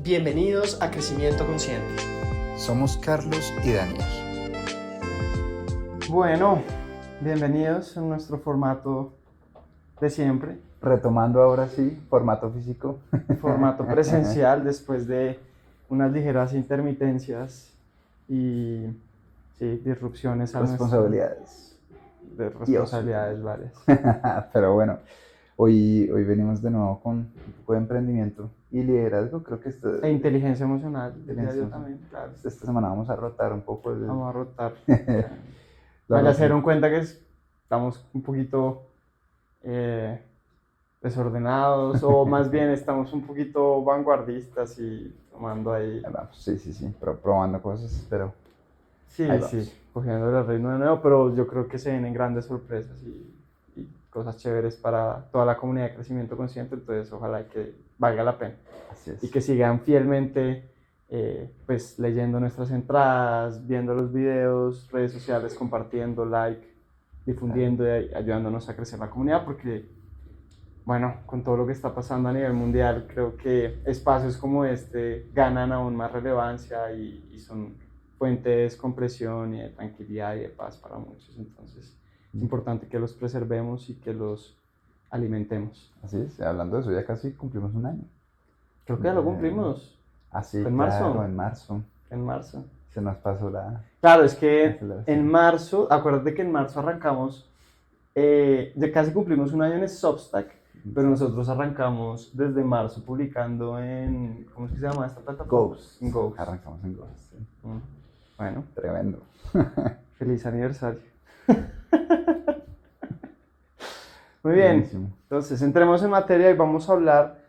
Bienvenidos a Crecimiento Consciente. Somos Carlos y Daniel. Bueno, bienvenidos a nuestro formato de siempre, Retomando ahora sí, formato físico. formato presencial después de unas ligeras intermitencias y disrupciones a Responsabilidades. de responsabilidades varias. Pero bueno, hoy venimos de nuevo con un poco de emprendimiento y liderazgo. Creo que E inteligencia emocional, diría yo inteligencia también, claro. esta semana vamos a rotar un poco Vamos a rotar. la Ya se rutina. dieron cuenta que estamos un poquito desordenados, o más bien estamos un poquito vanguardistas y tomando ahí. Ahí vamos, sí, probando cosas, pero ahí Sí, vamos. cogiendo el ritmo de nuevo, pero yo creo que se vienen grandes sorpresas y cosas chéveres para toda la comunidad de crecimiento consciente, entonces ojalá que valga la pena Así es. y que sigan fielmente pues leyendo nuestras entradas, viendo los videos, redes sociales, compartiendo, like, difundiendo y ayudándonos a crecer la comunidad, porque bueno, con todo lo que está pasando a nivel mundial, creo que espacios como este ganan aún más relevancia y son fuente de descompresión y de tranquilidad y de paz para muchos. Entonces, es importante que los preservemos y que los alimentemos. Así es, hablando de eso, ya casi cumplimos un año. Creo que ya lo cumplimos. Así, ¿Fue en claro, marzo? en marzo. En marzo. Se nos pasó la Claro, es que aceleración. en marzo, acuérdate que en marzo arrancamos, ya casi cumplimos un año en Substack, pero nosotros arrancamos desde marzo publicando en, ¿cómo es que se llama esta plataforma? Ghost. En Ghost. Arrancamos en Ghost. Sí. Bueno, Tremendo. feliz aniversario. Muy bien, Buenísimo. entonces entremos en materia y vamos a hablar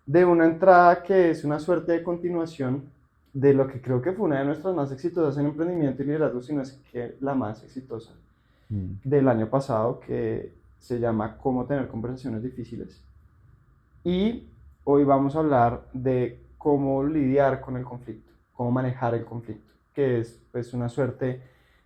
de una entrada que es una suerte de continuación de lo que creo que fue una de nuestras más exitosas en emprendimiento y liderazgo, si no es que la más exitosa del año pasado, que se llama Cómo tener conversaciones difíciles. Y hoy vamos a hablar de cómo lidiar con el conflicto, cómo manejar el conflicto, que es pues una suerte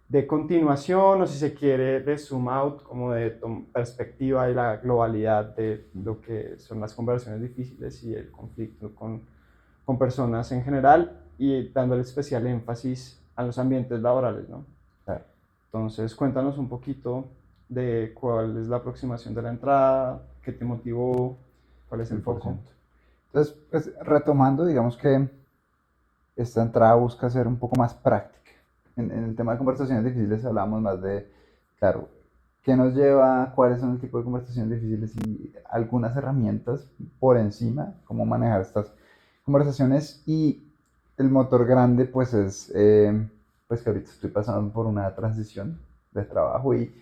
de continuación, o si se quiere, de zoom out, como de perspectiva y la globalidad de lo que son las conversaciones difíciles y el conflicto con personas en general, y dándole especial énfasis a los ambientes laborales, ¿no? Claro. Entonces, cuéntanos un poquito de cuál es la aproximación de la entrada, qué te motivó, cuál es el foco. Entonces, pues retomando, digamos que esta entrada busca ser un poco más práctica. En el tema de conversaciones difíciles hablamos más de, claro, qué nos lleva, cuáles son el tipo de conversaciones difíciles y algunas herramientas por encima, cómo manejar estas conversaciones. Y el motor grande, pues es, pues que ahorita estoy pasando por una transición de trabajo y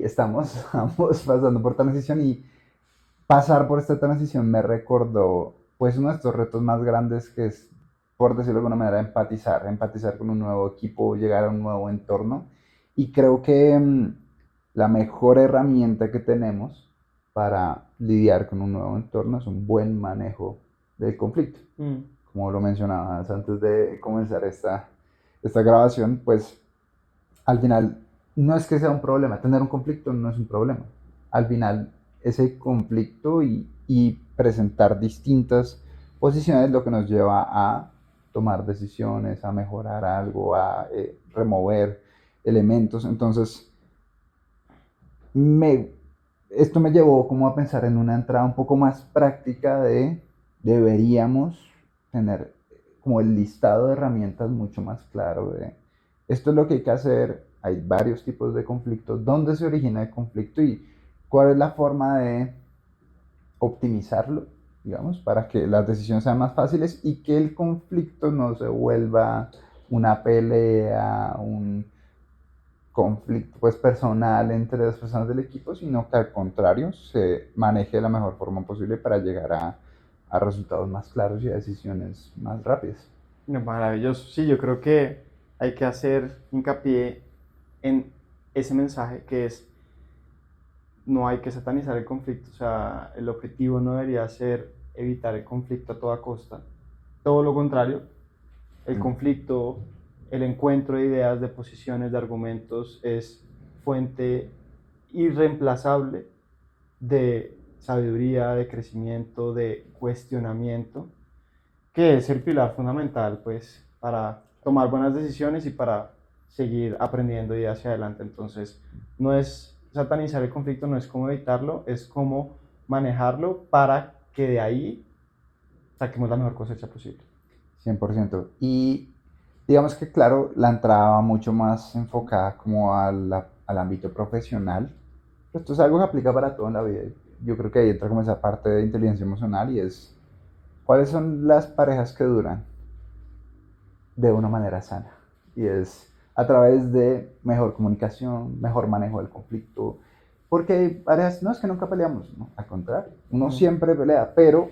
estamos ambos pasando por transición y pasar por esta transición me recordó pues uno de estos retos más grandes que es, por decirlo de alguna manera, empatizar con un nuevo equipo, llegar a un nuevo entorno. Y creo que la mejor herramienta que tenemos para lidiar con un nuevo entorno es un buen manejo del conflicto. Como lo mencionabas antes de comenzar esta grabación, pues al final no es que sea un problema, tener un conflicto no es un problema. Al final ese conflicto y presentar distintas posiciones es lo que nos lleva a tomar decisiones, a mejorar algo, a remover elementos. Entonces, esto me llevó como a pensar en una entrada un poco más práctica de deberíamos tener como el listado de herramientas mucho más claro de esto es lo que hay que hacer, hay varios tipos de conflictos, dónde se origina el conflicto y cuál es la forma de optimizarlo, digamos, para que las decisiones sean más fáciles y que el conflicto no se vuelva una pelea, un conflicto pues personal entre las personas del equipo, sino que al contrario se maneje de la mejor forma posible para llegar a resultados más claros y a decisiones más rápidas. Maravilloso. Sí, yo creo que hay que hacer hincapié en ese mensaje que es, no hay que satanizar el conflicto, o sea, el objetivo no debería ser evitar el conflicto a toda costa. Todo lo contrario, el conflicto, el encuentro de ideas, de posiciones, de argumentos es fuente irreemplazable de sabiduría, de crecimiento, de cuestionamiento. que es el pilar fundamental, pues, para tomar buenas decisiones y para seguir aprendiendo y hacia adelante. Entonces, no es satanizar el conflicto, no es cómo evitarlo, es cómo manejarlo para que de ahí saquemos la mejor cosecha posible. 100%. Y digamos que, claro, la entrada va mucho más enfocada como al ámbito profesional. Pero esto es algo que aplica para todo en la vida. Yo creo que ahí entra como esa parte de inteligencia emocional y es, ¿cuáles son las parejas que duran de una manera sana? Y es a través de mejor comunicación, mejor manejo del conflicto. Porque hay parejas, no es que nunca peleamos, no, al contrario, uno Mm. siempre pelea, pero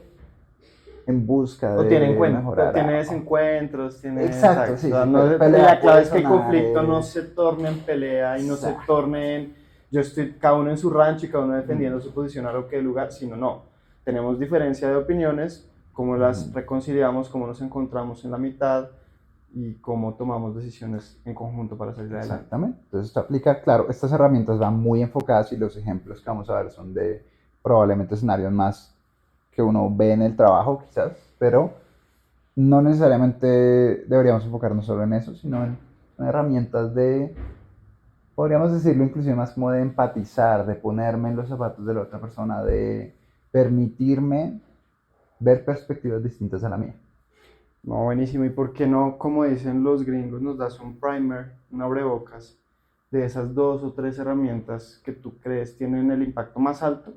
en busca O tiene, de mejorar tiene algo. desencuentros, tiene, Exacto, exacto. O sí, sea, sí, la pelea clave puede es que el sonar. conflicto no se torne en pelea y no se Exacto. torne en yo estoy cada uno en su rancho y cada uno Mm, defendiendo su posición a lo que lugar, sino no. Tenemos diferencia de opiniones, cómo las ujú. reconciliamos, cómo nos encontramos en la mitad y cómo tomamos decisiones en conjunto para salir adelante. Exactamente. Entonces esto aplica, claro, estas herramientas van muy enfocadas y los ejemplos que vamos a ver son de probablemente escenarios más que uno ve en el trabajo quizás, pero no necesariamente deberíamos enfocarnos solo en eso, sino en herramientas de, podríamos decirlo inclusive más como de empatizar, de ponerme en los zapatos de la otra persona, de permitirme ver perspectivas distintas a la mía. No, buenísimo. ¿Y por qué no, como dicen los gringos, nos das un primer, un abrebocas de esas dos o tres herramientas que tú crees tienen el impacto más alto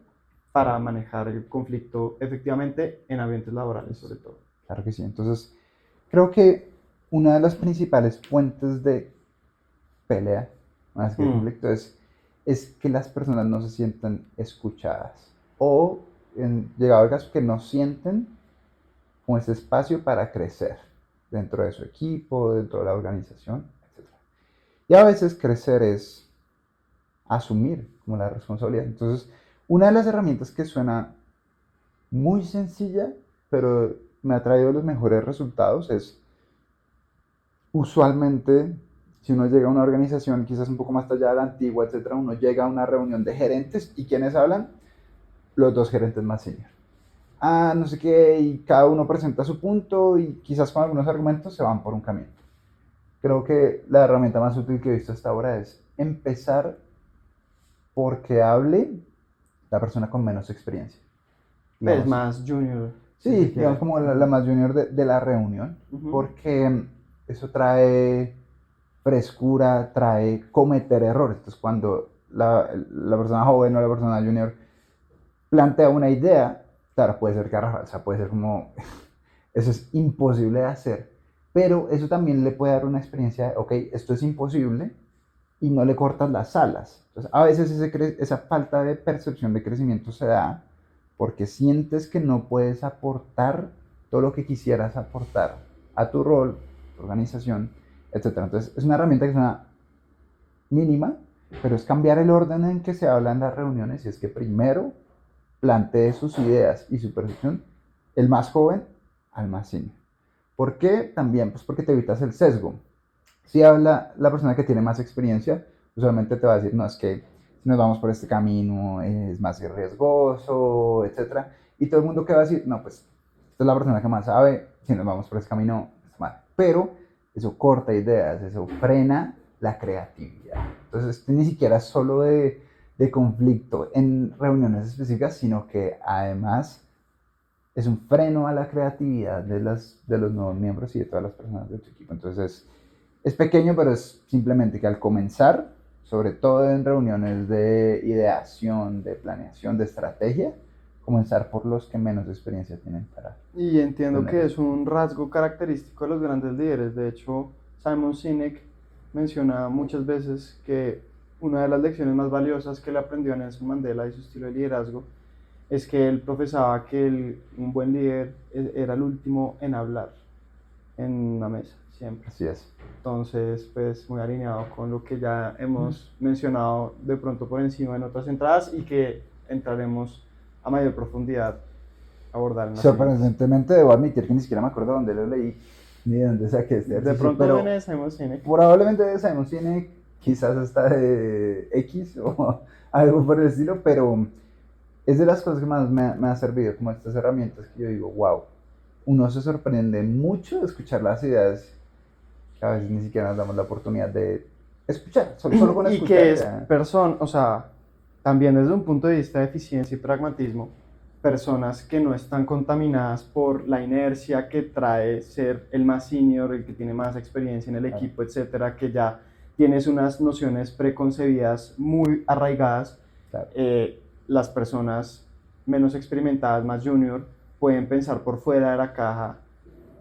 para manejar el conflicto efectivamente en ambientes laborales, sobre todo? Claro que sí. Entonces, creo que una de las principales fuentes de pelea, más que Hmm. conflicto, es que las personas no se sientan escuchadas. O, llegado el caso, que no sienten como ese espacio para crecer dentro de su equipo, dentro de la organización, etc. Y a veces crecer es asumir como la responsabilidad. Entonces, una de las herramientas que suena muy sencilla, pero me ha traído los mejores resultados es usualmente, si uno llega a una organización quizás un poco más allá de la antigua, etcétera, uno llega a una reunión de gerentes y ¿quiénes hablan? Los dos gerentes más senior. Ah, no sé qué, y cada uno presenta su punto y quizás con algunos argumentos se van por un camino. Creo que la herramienta más útil que he visto hasta ahora es empezar porque hable la persona con menos experiencia. Es Digamos, más junior, si sí, se digamos quiere. como la Ujú. más junior de la reunión, Ujú. porque eso trae frescura, trae cometer errores. Entonces, cuando la persona joven o la persona junior plantea una idea, claro, puede ser garrafal, o sea, puede ser como, eso es imposible de hacer, pero eso también le puede dar una experiencia de, ok, esto es imposible y no le cortas las alas. Entonces, a veces esa falta de percepción de crecimiento se da porque sientes que no puedes aportar todo lo que quisieras aportar a tu rol, tu organización, etcétera. Entonces, es una herramienta que suena mínima, pero es cambiar el orden en que se habla en las reuniones y es que primero plantee sus ideas y su percepción el más joven al más senior. ¿Por qué? También, pues porque te evitas el sesgo. Si habla la persona que tiene más experiencia, usualmente te va a decir, no, es que si nos vamos por este camino es más riesgoso, etcétera. Y todo el mundo que va a decir, no, pues esta es la persona que más sabe, si nos vamos por este camino es mal. Pero eso corta ideas, eso frena la creatividad. Entonces, ni siquiera es solo de conflicto en reuniones específicas, sino que además es un freno a la creatividad de los nuevos miembros y de todas las personas de tu equipo. Entonces, es pequeño, pero es simplemente que al comenzar, sobre todo en reuniones de ideación, de planeación, de estrategia, comenzar por los que menos experiencia tienen para Y entiendo tener que eso. es un rasgo característico de los grandes líderes. De hecho, Simon Sinek menciona muchas veces que una de las lecciones más valiosas que le aprendió a Nelson Mandela y su estilo de liderazgo es que él profesaba que un buen líder era el último en hablar en una mesa, siempre. Así es. Entonces, pues muy alineado con lo que ya hemos mencionado de pronto por encima en otras entradas y que entraremos a mayor profundidad a abordar en las siguientes. Sorprendentemente debo admitir que ni siquiera me acuerdo dónde lo leí ni de dónde saqué este De ejercicio, pronto pero viene de Simon Sinek. probablemente de Simon Sinek, quizás hasta de X o algo por el estilo, pero es de las cosas que más me ha servido, como estas herramientas que yo digo, wow, uno se sorprende mucho de escuchar las ideas que a veces ni siquiera nos damos la oportunidad de escuchar, solo con Y escuchar. que es Ya. o sea, también desde un punto de vista de eficiencia y pragmatismo, personas que no están contaminadas por la inercia que trae ser el más senior, el que tiene más experiencia en el equipo, etcétera, que ya tienes unas nociones preconcebidas muy arraigadas. Claro. Las personas menos experimentadas, más junior, pueden pensar por fuera de la caja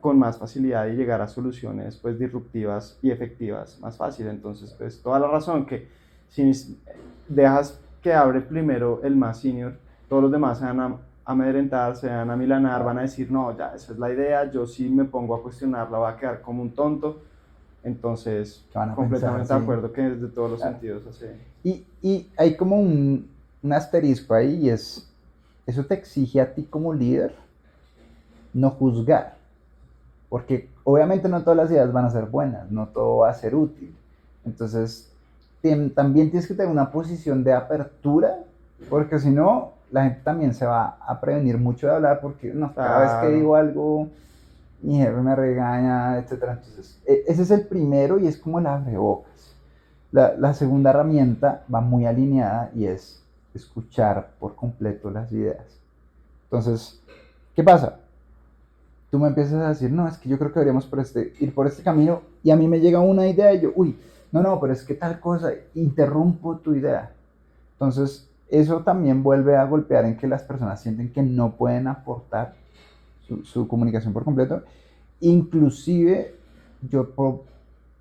con más facilidad y llegar a soluciones pues disruptivas y efectivas más fácil. Entonces, pues toda la razón que si dejas que abre primero el más senior, todos los demás se van a amedrentar, se van a milanar, van a decir, no, ya, esa es la idea, yo sí me pongo a cuestionarla, voy a quedar como un tonto. Entonces, completamente pensar, de acuerdo que desde todos los sentidos así. Y hay como un asterisco ahí, y es, eso te exige a ti como líder no juzgar, porque obviamente no todas las ideas van a ser buenas, no todo va a ser útil. Entonces, también tienes que tener una posición de apertura, porque si no, la gente también se va a prevenir mucho de hablar, porque no, cada vez que digo algo, mi jefe me regaña, etcétera. Entonces, ese es el primero y es como el abrebocas. La segunda herramienta va muy alineada y es escuchar por completo las ideas. Entonces, ¿qué pasa? Tú me empiezas a decir, no, es que yo creo que deberíamos ir por este camino, y a mí me llega una idea y yo, uy, no, pero es que tal cosa, interrumpo tu idea. Entonces, eso también vuelve a golpear en que las personas sienten que no pueden aportar su comunicación por completo. Inclusive, yo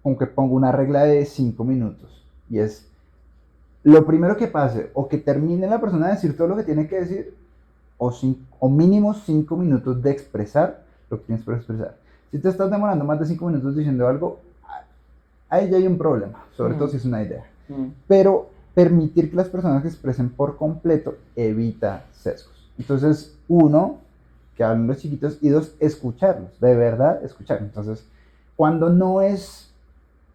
aunque pongo una regla de 5 minutos, y es, lo primero que pase, o que termine la persona de decir todo lo que tiene que decir, o mínimo 5 minutos de expresar lo que tienes por expresar. Si te estás demorando más de 5 minutos diciendo algo, ahí ya hay un problema, sobre todo si es una idea. Pero permitir que las personas se expresen por completo evita sesgos. Entonces, uno, que hablen los chiquitos, y dos, escucharlos, de verdad escuchar. Entonces, cuando no es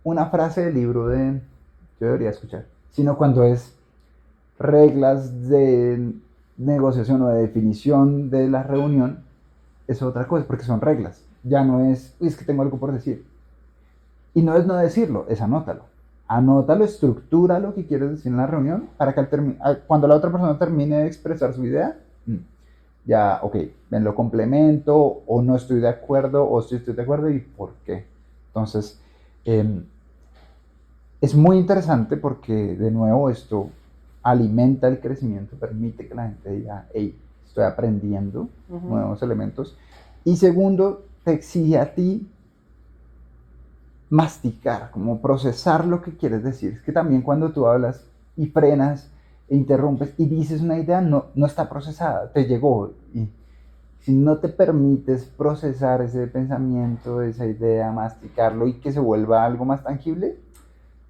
una frase del libro de yo debería escuchar, sino cuando es reglas de negociación o de definición de la reunión, es otra cosa, porque son reglas. Ya no es, es que tengo algo por decir. Y no es no decirlo, es anótalo. Anótalo, estructura lo que quieres decir en la reunión para que cuando la otra persona termine de expresar su idea, ya, ok, ven, lo complemento, o no estoy de acuerdo, o sí estoy de acuerdo, y por qué. Entonces, es muy interesante porque, de nuevo, esto alimenta el crecimiento, permite que la gente diga, hey, estoy aprendiendo nuevos elementos. Y segundo, te exige a ti masticar, como procesar lo que quieres decir. Es que también cuando tú hablas y frenas e interrumpes y dices una idea, no está procesada, te llegó. Y si no te permites procesar ese pensamiento, esa idea, masticarlo y que se vuelva algo más tangible,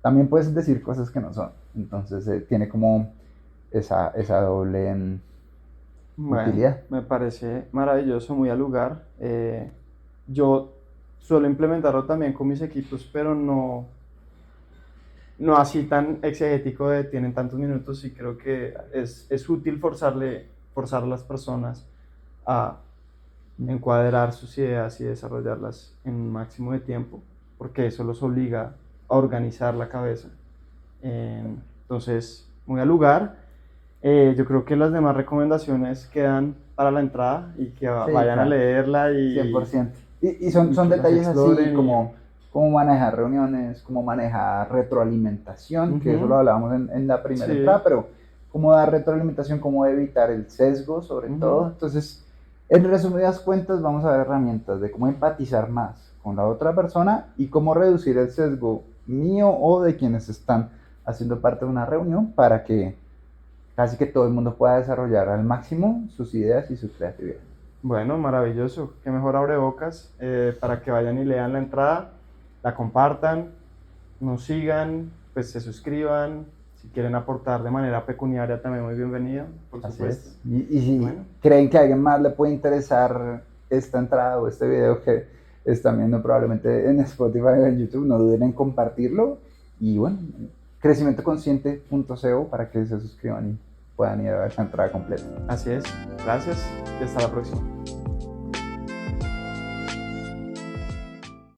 también puedes decir cosas que no son. Entonces tiene como esa doble utilidad. Me parece maravilloso, muy al lugar. Yo suelo implementarlo también con mis equipos, pero no así tan exegético de tienen tantos minutos, y creo que es útil forzar a las personas a encuadrar sus ideas y desarrollarlas en un máximo de tiempo, porque eso los obliga a organizar la cabeza. Entonces, muy al lugar. Yo creo que las demás recomendaciones quedan para la entrada y que vayan a leerla y 100%. Y son detalles así como cómo manejar reuniones, cómo manejar retroalimentación, que eso lo hablábamos en la primera entrada, pero cómo dar retroalimentación, cómo evitar el sesgo sobre todo. Entonces, en resumidas cuentas, vamos a ver herramientas de cómo empatizar más con la otra persona y cómo reducir el sesgo mío o de quienes están haciendo parte de una reunión para que casi que todo el mundo pueda desarrollar al máximo sus ideas y su creatividad. Bueno, maravilloso. Qué mejor abrebocas para que vayan y lean la entrada, la compartan, nos sigan, pues se suscriban. Si quieren aportar de manera pecuniaria, también muy bienvenido, por supuesto. Y si creen que a alguien más le puede interesar esta entrada o este video que están viendo probablemente en Spotify o en YouTube, no duden en compartirlo. Y bueno, crecimientoconsciente.co para que se suscriban y puedan ir a ver la entrada completa. Así es. Gracias y hasta la próxima.